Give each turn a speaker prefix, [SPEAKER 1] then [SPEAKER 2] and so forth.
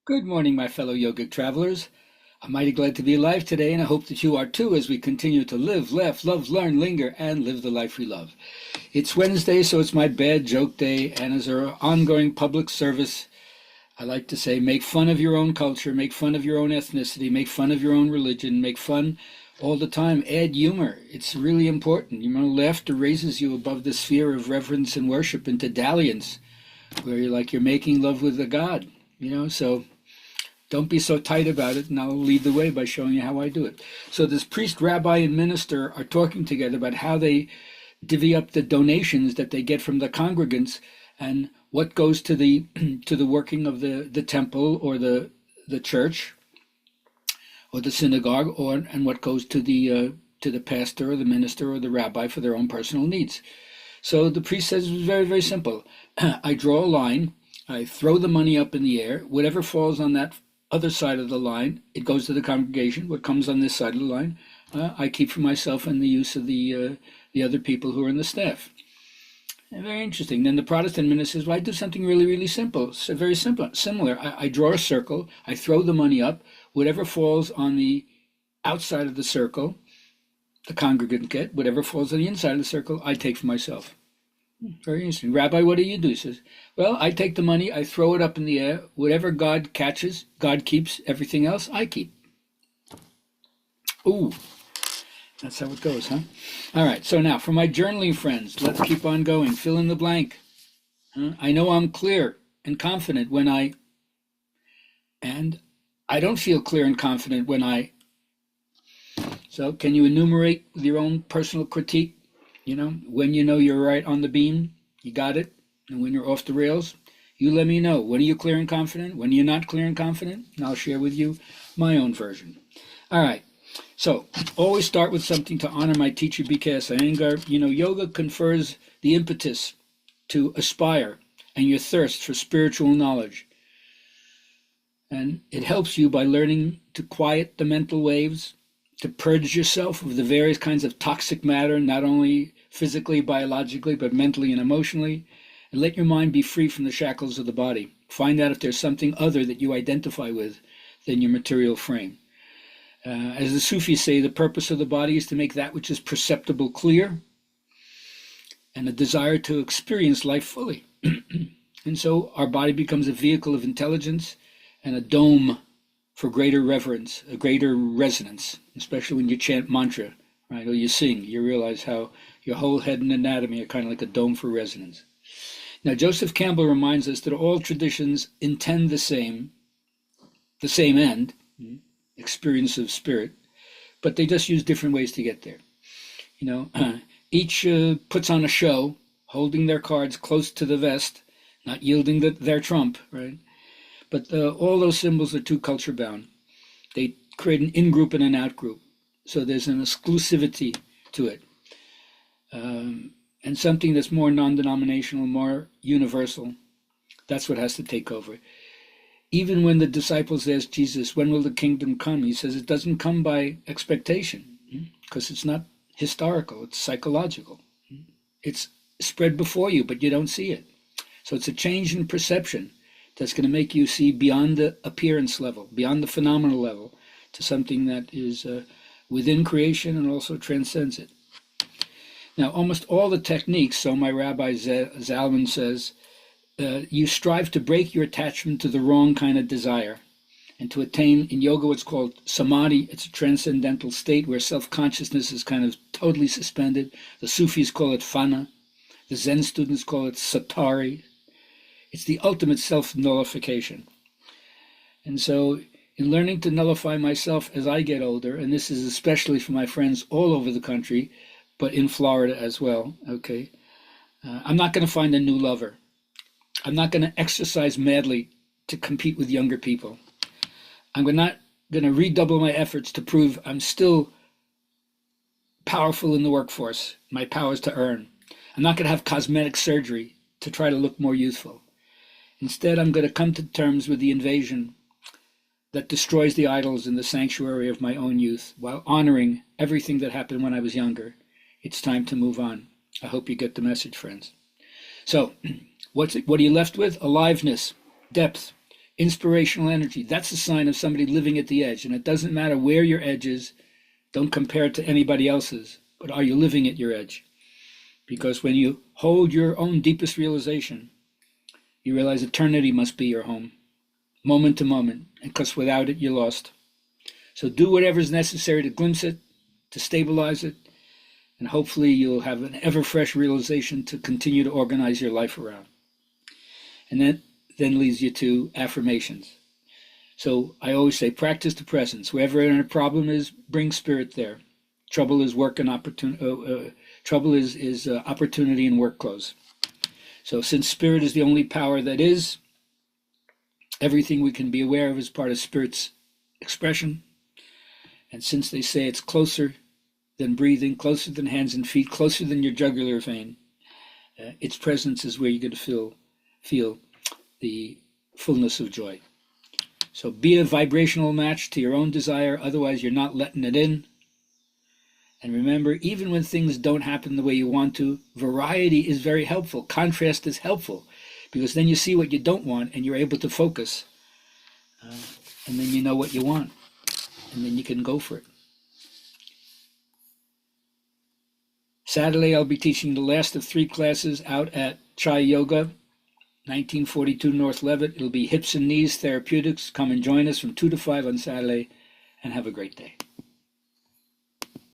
[SPEAKER 1] Good morning, my fellow yogic travelers. I'm mighty glad to be alive today, and I hope that you are too as we continue to live, laugh, love, learn, linger, and live the life we love. It's Wednesday, so it's my bad joke day, and as our ongoing public service, I like to say make fun of your own culture, make fun of your own ethnicity, make fun of your own religion, make fun all the time. Add humor. It's really important. Laughter raises you above the sphere of reverence and worship into dalliance, where you're making love with the God, so don't be so tight about it, and I'll lead the way by showing you how I do it. So this priest, rabbi, and minister are talking together about how they divvy up the donations that they get from the congregants and what goes to the to the working of the temple or the church or the synagogue, and what goes to the pastor or the minister or the rabbi for their own personal needs. So the priest says it's very, very simple. I draw a line, I throw the money up in the air, whatever falls on that other side of the line, it goes to the congregation. What comes on this side of the line, I keep for myself and the use of the other people who are in the staff. And very interesting. Then the Protestant minister says, well, I do something really, really simple. So very simple, similar. I draw a circle, I throw the money up, whatever falls on the outside of the circle, the congregant get. Whatever falls on the inside of the circle, I take for myself. Very interesting. Rabbi, what do you do? He says, well, I take the money, I throw it up in the air. Whatever God catches, God keeps. Everything else, I keep. Ooh, that's how it goes, huh? All right, so now for my journaling friends, let's keep on going. Fill in the blank. I know I'm clear and confident and I don't feel clear and confident when. So can you enumerate with your own personal critique? When you know you're right on the beam, you got it. And when you're off the rails, you let me know. When are you clear and confident? When you're not clear and confident? And I'll share with you my own version. All right. So always start with something to honor my teacher, BKS Iyengar. Yoga confers the impetus to aspire and your thirst for spiritual knowledge. And it helps you by learning to quiet the mental waves, to purge yourself of the various kinds of toxic matter, not only physically, biologically, but mentally and emotionally, and let your mind be free from the shackles of the body. Find out if there's something other that you identify with than your material frame. As the Sufis say, the purpose of the body is to make that which is perceptible clear, and a desire to experience life fully. And so our body becomes a vehicle of intelligence and a dome for greater reverence, a greater resonance, especially when you chant mantra, right? Or you sing, you realize how your whole head and anatomy are kind of like a dome for resonance. Now, Joseph Campbell reminds us that all traditions intend the same end, experience of spirit, but they just use different ways to get there. Each puts on a show, holding their cards close to the vest, not yielding their trump, right? But all those symbols are too culture bound. They create an in-group and an out-group. So there's an exclusivity to it. And something that's more non-denominational, more universal, that's what has to take over. Even when the disciples asked Jesus, when will the kingdom come? He says it doesn't come by expectation, because it's not historical, it's psychological. It's spread before you, but you don't see it. So it's a change in perception that's going to make you see beyond the appearance level, beyond the phenomenal level, to something that is within creation and also transcends it. Now, almost all the techniques, so my Rabbi Zalman says, you strive to break your attachment to the wrong kind of desire and to attain, in yoga, what's called samadhi. It's a transcendental state where self-consciousness is kind of totally suspended. The Sufis call it fana. The Zen students call it satari. It's the ultimate self-nullification. And so in learning to nullify myself as I get older, and this is especially for my friends all over the country, but in Florida as well, okay, I'm not going to find a new lover. I'm not going to exercise madly to compete with younger people. I'm not going to redouble my efforts to prove I'm still powerful in the workforce, my powers to earn. I'm not going to have cosmetic surgery to try to look more youthful. Instead, I'm going to come to terms with the invasion that destroys the idols in the sanctuary of my own youth while honoring everything that happened when I was younger. It's time to move on. I hope you get the message, friends. So, what are you left with? Aliveness, depth, Inspirational energy, that's a sign of somebody living at the edge. And it doesn't matter where your edge is. Don't compare it to anybody else's. But are you living at your edge? Because when you hold your own deepest realization, you realize eternity must be your home, moment to moment. And because without it, you're lost. So do whatever is necessary to glimpse it, to stabilize it, and hopefully you'll have an ever-fresh realization to continue to organize your life around. And that then leads you to affirmations. So I always say, practice the presence. Wherever a problem is, bring spirit there. Trouble is work and opportunity. Trouble is opportunity and work clothes. So since spirit is the only power that is, everything we can be aware of is part of spirit's expression. And since they say it's closer than breathing, closer than hands and feet, closer than your jugular vein, its presence is where you're going to feel the fullness of joy. So be a vibrational match to your own desire, otherwise you're not letting it in. And remember, even when things don't happen the way you want to, variety is very helpful. Contrast is helpful, because then you see what you don't want and you're able to focus. And then you know what you want, and then you can go for it. Saturday, I'll be teaching the last of 3 classes out at Chai Yoga, 1942 North Levitt. It'll be hips and knees therapeutics. Come and join us from 2 to 5 on Saturday, and have a great day.